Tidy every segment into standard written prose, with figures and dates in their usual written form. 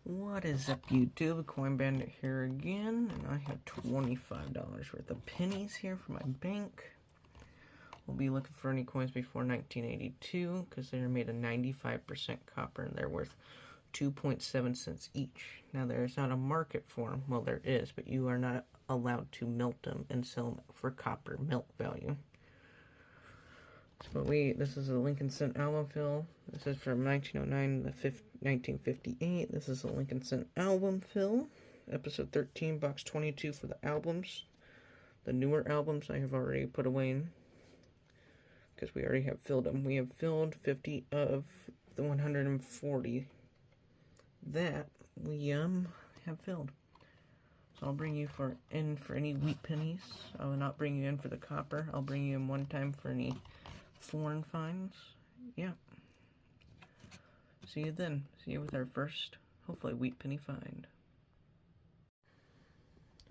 What is up, YouTube? Coin Bandit here again, and I have $25 worth of pennies here for my bank. We'll be looking for any coins before 1982 because they're made of 95% copper and they're worth 2.7 cents each. Now, there's not a market for them. Well, there is, but you are not allowed to melt them and sell them for copper melt value. So this is a Lincoln Cent album fill. This is from 1909 to 1958. This is a Lincoln Cent album fill. Episode 13, box 22 for the albums. The newer albums I have already put away in because we already have filled them. We have filled 50 of the 140 that we have filled. So I'll bring you in for any wheat pennies. I will not bring you in for the copper. I'll bring you in one time for any foreign finds. Yeah. See you then. See you with our first, hopefully, wheat penny find.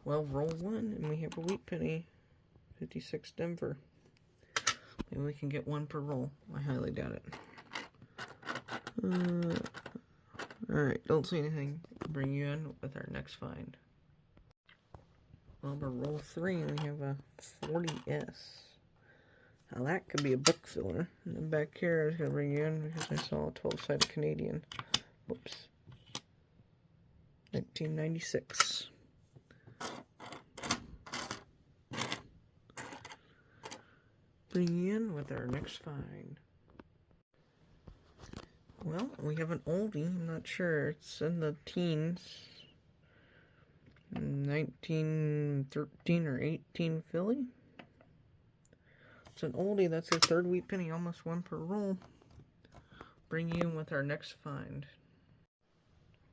Well, roll one, and we have a wheat penny. 56 Denver. Maybe we can get one per roll. I highly doubt it. Alright, don't see anything. I'll bring you in with our next find. Well, we're roll 3, and we have a 40S. Now that could be a book filler. And then back here, I was going to bring you in because I saw a 12-sided Canadian. Whoops. 1996. Bring you in with our next find. Well, we have an oldie. I'm not sure. It's in the teens. 1913 or 18 Philly. It's an oldie. That's our third wheat penny, almost one per roll. Bring you in with our next find.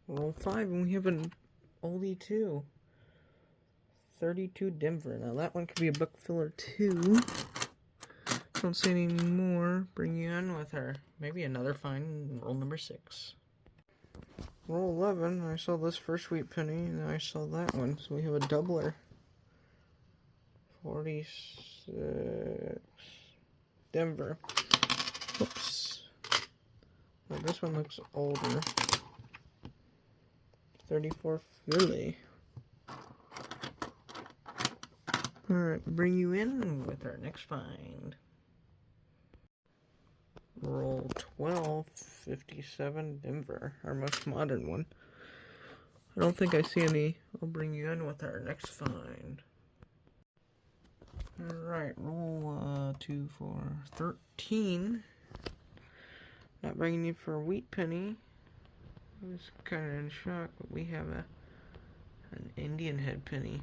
Roll 5, and we have an oldie too. 32 Denver. Now that one could be a book filler too. Don't see any more. Bring you in with our maybe another find. Roll number 6. Roll 11. I saw this first wheat penny, and I saw that one. So we have a doubler. 46 Denver. Oops. Well, this one looks older. 34 Philly. Alright, bring you in with our next find. Roll 12, 57 Denver, our most modern one. I don't think I see any. I'll bring you in with our next find. Alright, roll 2, 4, 13. Not bringing you for a wheat penny. I was kind of in shock, but we have an Indian head penny.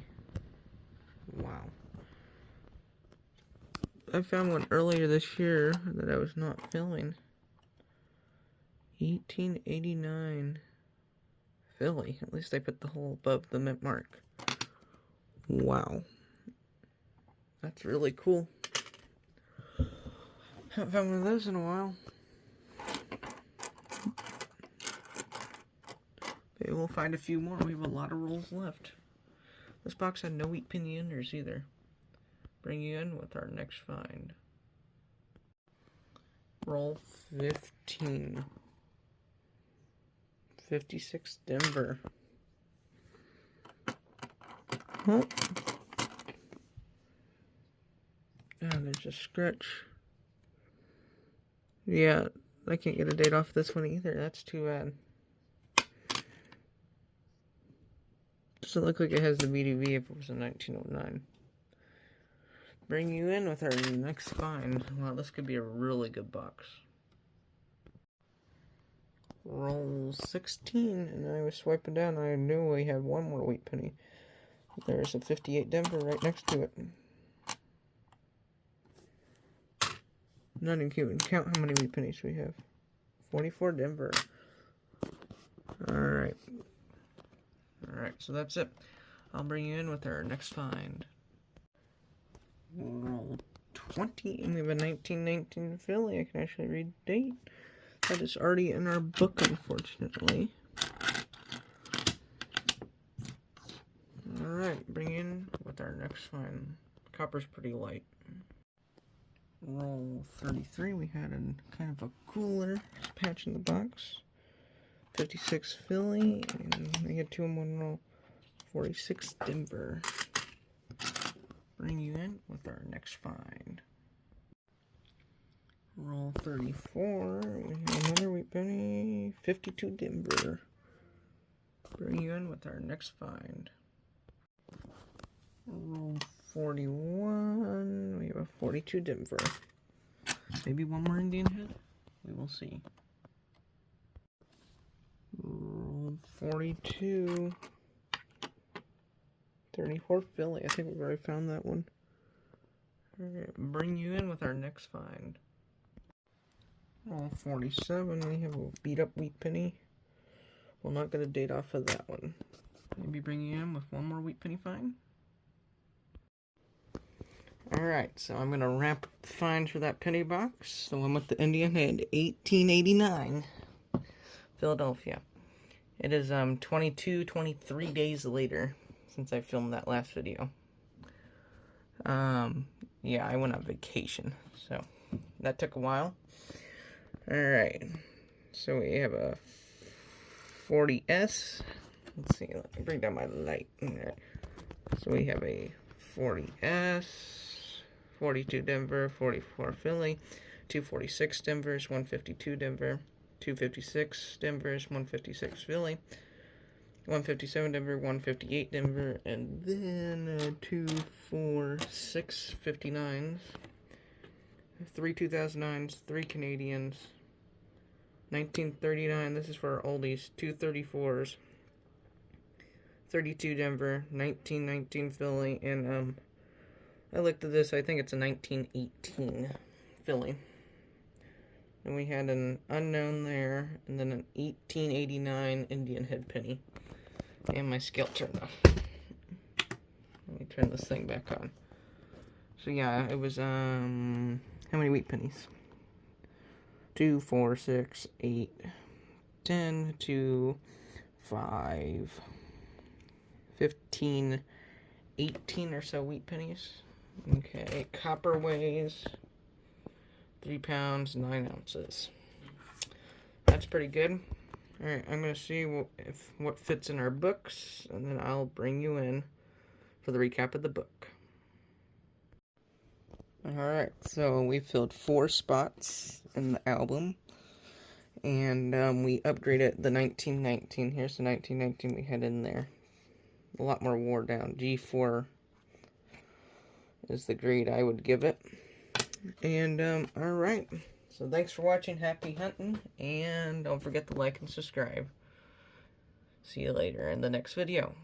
Wow. I found one earlier this year that I was not filling. 1889 Philly. At least I put the hole above the mint mark. Wow. That's really cool. Haven't found one of those in a while. Maybe we'll find a few more. We have a lot of rolls left. This box had no wheat penny enders either. Bring you in with our next find. Roll 15. 56 Denver. Oh. There's a scratch. Yeah, I can't get a date off this one either. That's too bad. Doesn't look like it has the VDV if it was in 1909. Bring you in with our next find. Wow, this could be a really good box. Roll 16, and I was swiping down. I knew we had one more wheat penny. There's a 58 Denver right next to it. Not even count how many wheat pennies we have. 44 Denver. Alright. Alright, so that's it. I'll bring you in with our next find. Roll 20, and we have a 1919 Philly. I can actually read the date. That is already in our book, unfortunately. Alright, bring in with our next find. Copper's pretty light. Roll 33, we had kind of a cooler patch in the box. 56 Philly, and we had 2 in 1 roll. 46 Denver. Bring you in with our next find. Roll 34. We have another wheat penny. 52 Denver. Bring you in with our next find. Roll 41. We have a 42 Denver. Maybe one more Indian head? We will see. Roll 42. 34 Philly. I think we've already found that one. Alright, bring you in with our next find. Roll 47. We have a beat up wheat penny. We'll not get a date off of that one. Maybe bring you in with one more wheat penny find. Alright, so I'm going to wrap up the finds for that penny box. The one with the Indian head, 1889, Philadelphia. It is 23 days later since I filmed that last video. Yeah, I went on vacation, so that took a while. Alright, so we have a 40S. Let's see, let me bring down my light. Alright, so we have a 40S, 42 Denver, 44 Philly, 246 Denvers, 152 Denver, 256 Denvers, 156 Philly, 157 Denver, 158 Denver, and then 2, 4, 6 59s, 3 2009s, 3 Canadians, 1939, this is for our oldies, 2 34s, 32 Denver, 1919 Philly, and I looked at this, I think it's a 1918 Philly. And we had an unknown there, and then an 1889 Indian head penny. And my scale turned off. Let me turn this thing back on. So yeah, it was, how many wheat pennies? 2, 4, 6, 8, 10, 2, 5, 15, 18 or so wheat pennies. Okay, copper weighs 3 pounds, 9 ounces. That's pretty good. Alright, I'm going to see what fits in our books, and then I'll bring you in for the recap of the book. Alright, so we filled 4 spots in the album, and we upgraded the 1919. Here's the 1919 we had in there. A lot more wore down. G4 is the grade I would give it. And, alright. So thanks for watching. Happy hunting. And don't forget to like and subscribe. See you later in the next video.